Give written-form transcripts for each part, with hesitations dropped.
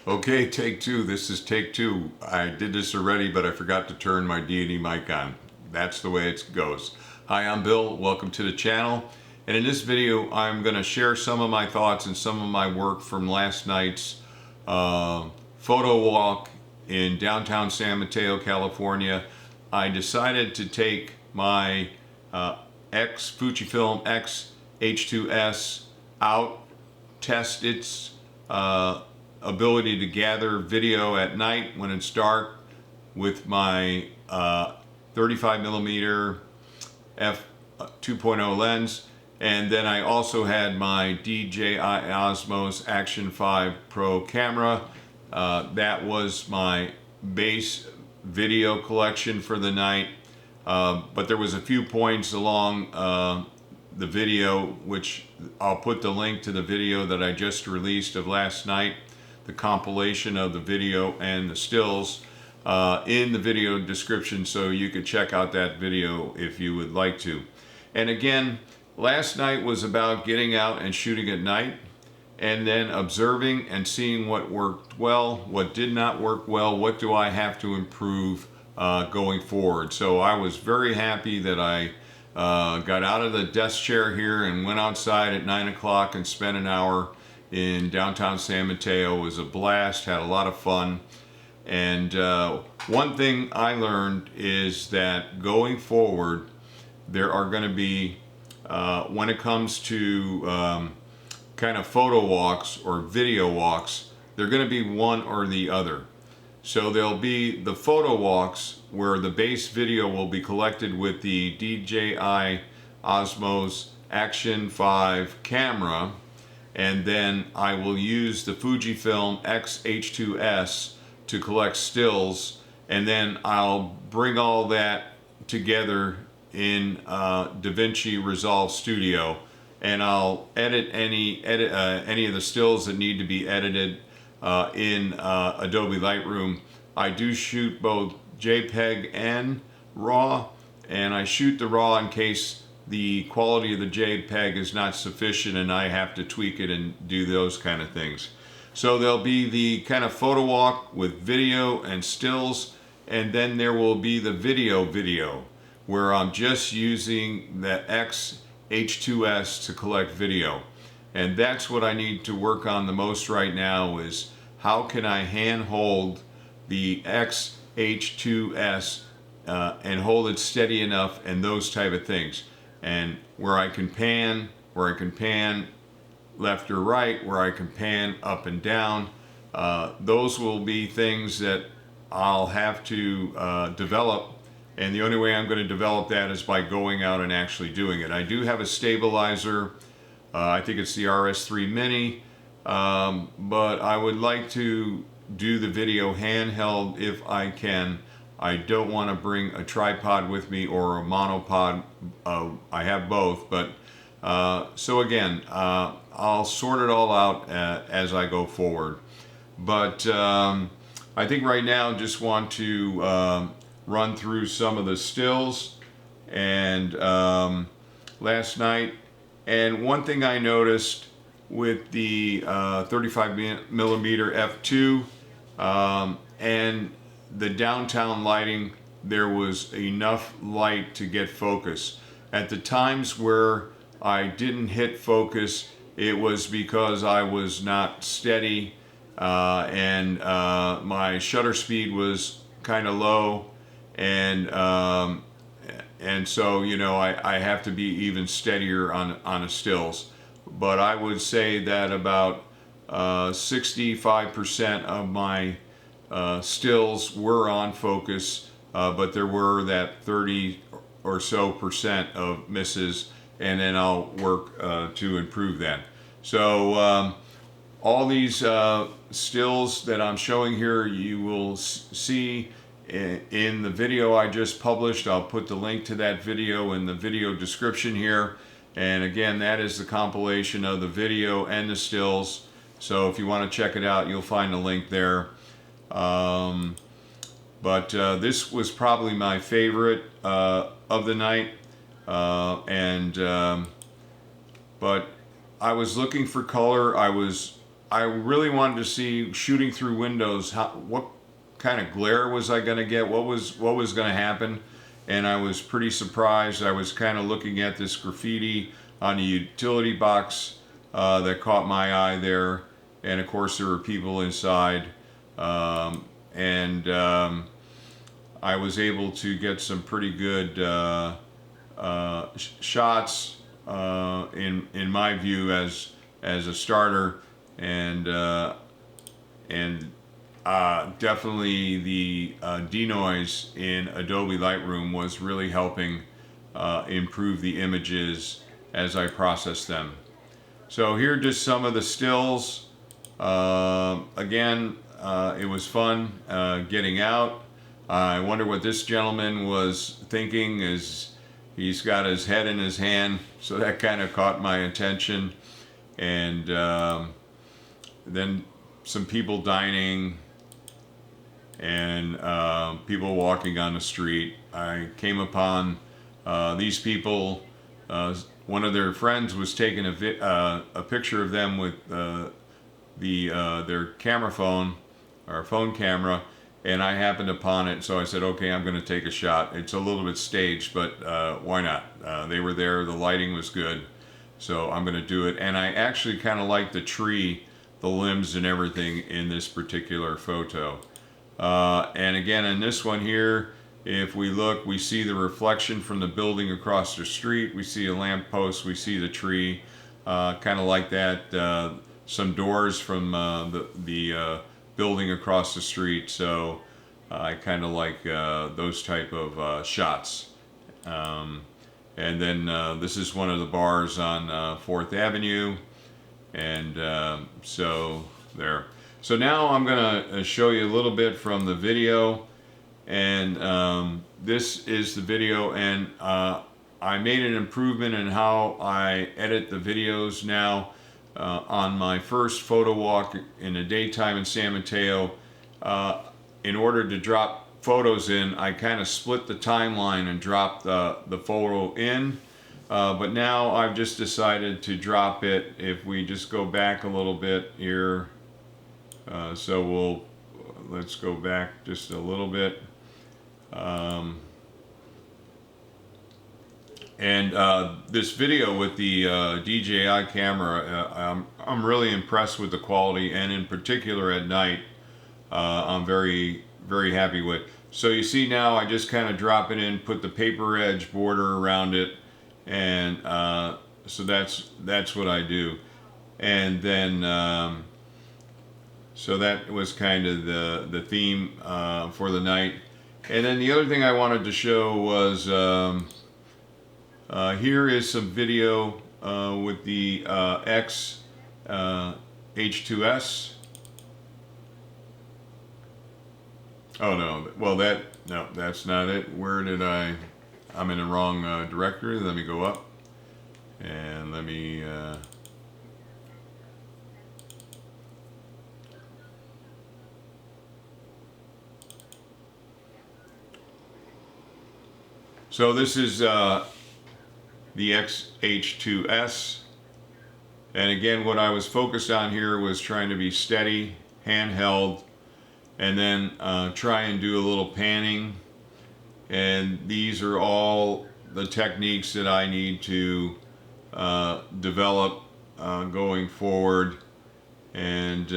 Okay, take two. This is take two. I did this already, but I forgot to turn my D&E mic on. That's the way it goes. Hi, I'm Bill. Welcome to the channel. And in this video, I'm going to share some of my thoughts and some of my work from last night's photo walk in downtown San Mateo, California. I decided to take my Fujifilm X-H2S out, test its ability to gather video at night when it's dark with my 35mm f2.0 lens, and then I also had my DJI OSMO Action 5 Pro camera. That was my base video collection for the night, but there was a few points along the video, which I'll put the link to the video that I just released of last night, the compilation of the video and the stills in the video description, so you could check out that video if you would like to. And again, last night was about getting out and shooting at night and then observing and seeing what worked well, what did not work well, what do I have to improve going forward. So I was very happy that I got out of the desk chair here and went outside at 9 o'clock and spent an hour in downtown San Mateo. It was a blast, had a lot of fun. And one thing I learned is that going forward, there are going to be, when it comes to kind of photo walks or video walks, they're going to be one or the other. So there'll be the photo walks where the base video will be collected with the DJI OSMO Action 5 camera, and then I will use the Fujifilm X-H2S to collect stills, and then I'll bring all that together in Davinci Resolve Studio, and I'll edit any of the stills that need to be edited in Adobe Lightroom. I do shoot both JPEG and RAW, and I shoot the RAW in case the quality of the JPEG is not sufficient and I have to tweak it and do those kind of things. So there'll be the kind of photo walk with video and stills, and then there will be the video where I'm just using the X-H2S to collect video. And that's what I need to work on the most right now, is how can I hand hold the X-H2S and hold it steady enough, and those type of things. And where I can pan left or right, where I can pan up and down, those will be things that I'll have to develop. And the only way I'm going to develop that is by going out and actually doing it. I do have a stabilizer. I think it's the RS3 Mini, but I would like to do the video handheld if I can. I don't want to bring a tripod with me or a monopod. I have both, but so again, I'll sort it all out as I go forward. But I think right now just want to run through some of the stills and last night. And one thing I noticed with the 35mm f2 and the downtown lighting, there was enough light to get focus. At the times where I didn't hit focus, it was because I was not steady and my shutter speed was kind of low, and so, you know, I have to be even steadier on the stills. But I would say that about 65% of my stills were on focus, but there were that 30 or so percent of misses, and then I'll work to improve that. So all these stills that I'm showing here, you will see in the video I just published. I'll put the link to that video in the video description here. And again, that is the compilation of the video and the stills. So if you want to check it out, you'll find the link there. But this was probably my favorite of the night. But I was looking for color. I I really wanted to see, shooting through windows, what kind of glare was I going to get, what was going to happen. And I was pretty surprised. I was kind of looking at this graffiti on the utility box that caught my eye there, and of course there were people inside, and I was able to get some pretty good shots in my view as a starter, and definitely the denoise in Adobe Lightroom was really helping improve the images as I processed them. So here are just some of the stills. Again, it was fun getting out. I wonder what this gentleman was thinking as he's got his head in his hand, so that kind of caught my attention. And then some people dining and people walking on the street. I came upon these people. One of their friends was taking a picture of them with their camera phone, or phone camera, and I happened upon it, so I said, okay, I'm going to take a shot. It's a little bit staged, but why not? They were there, the lighting was good, so I'm going to do it. And I actually kind of like the tree, the limbs and everything in this particular photo. And again, in this one here, if we look, we see the reflection from the building across the street. We see a lamppost, we see the tree, kind of like that. Some doors from the building across the street. So I kind of like those type of shots. And then this is one of the bars on 4th Avenue. And so there. So now I'm going to show you a little bit from the video. And this is the video, and I made an improvement in how I edit the videos now. On my first photo walk in the daytime in San Mateo, in order to drop photos in, I kind of split the timeline and dropped the photo in. But now I've just decided to drop it. If we just go back a little bit here, so let's go back just a little bit. This video with the DJI camera, I'm really impressed with the quality, and in particular at night, I'm very, very happy with. So you see now I just kind of drop it in, put the paper edge border around it, and so that's what I do. And then so that was kind of the theme for the night. And then the other thing I wanted to show was here is some video with the X-H2S. Oh no, well no, that's not it. Where did I'm in the wrong directory. Let me go up and let me so this is the X-H2S, and again what I was focused on here was trying to be steady, handheld, and then try and do a little panning. And these are all the techniques that I need to develop going forward. And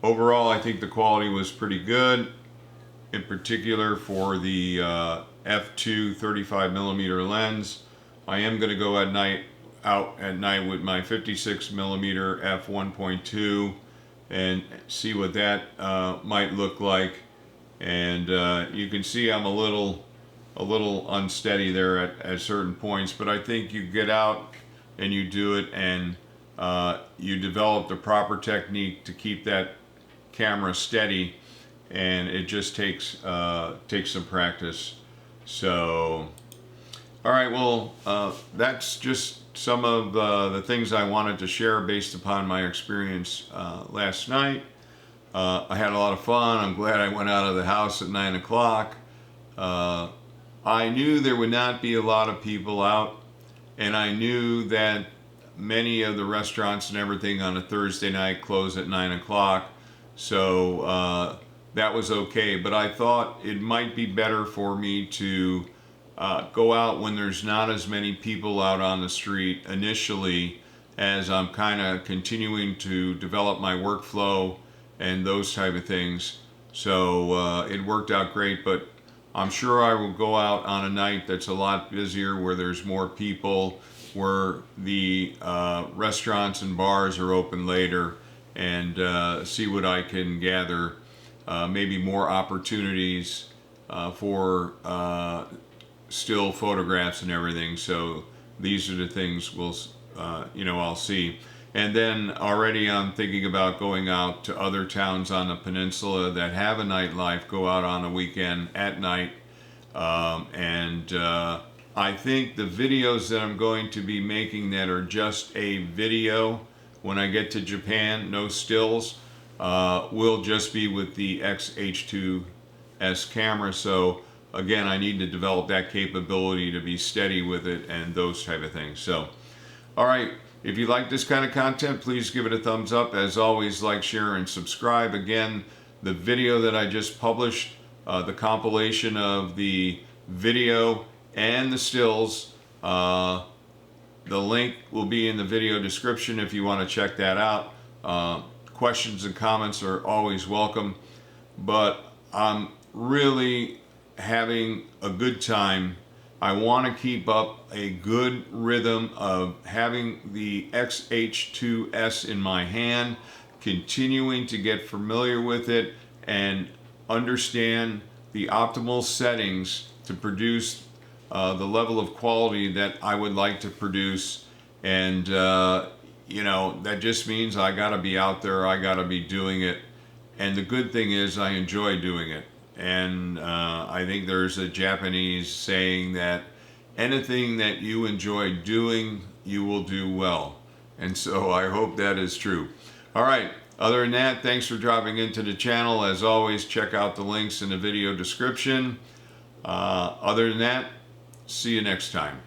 overall I think the quality was pretty good, in particular for the f2 35mm lens. I am going to go out at night with my 56mm f1.2 and see what that might look like. And you can see I'm a little unsteady there at certain points, but I think you get out and you do it, and you develop the proper technique to keep that camera steady, and it just takes some practice. So all right, well, that's just some of the things I wanted to share based upon my experience last night. I had a lot of fun. I'm glad I went out of the house at 9 o'clock. I knew there would not be a lot of people out, and I knew that many of the restaurants and everything on a Thursday night close at 9 o'clock, so that was okay. But I thought it might be better for me to go out when there's not as many people out on the street initially, as I'm kind of continuing to develop my workflow and those type of things. So it worked out great, but I'm sure I will go out on a night that's a lot busier, where there's more people, where the restaurants and bars are open later, and see what I can gather. Maybe more opportunities for still photographs and everything. So these are the things I'll see. And then already I'm thinking about going out to other towns on the peninsula that have a nightlife, go out on a weekend at night. I think the videos that I'm going to be making that are just a video when I get to Japan, no stills, will just be with the X-H2S camera. So again, I need to develop that capability to be steady with it and those type of things. So, all right, if you like this kind of content, please give it a thumbs up. As always, like, share, and subscribe. Again, the video that I just published, the compilation of the video and the stills, the link will be in the video description if you want to check that out. Questions and comments are always welcome, but I'm really having a good time. I want to keep up a good rhythm of having the X-H2S in my hand, continuing to get familiar with it and understand the optimal settings to produce the level of quality that I would like to produce. And that just means I gotta be out there, I gotta be doing it. And the good thing is I enjoy doing it. And I think there's a Japanese saying that anything that you enjoy doing, you will do well. And so I hope that is true. All right, other than that, thanks for dropping into the channel. As always, check out the links in the video description. Other than that, see you next time.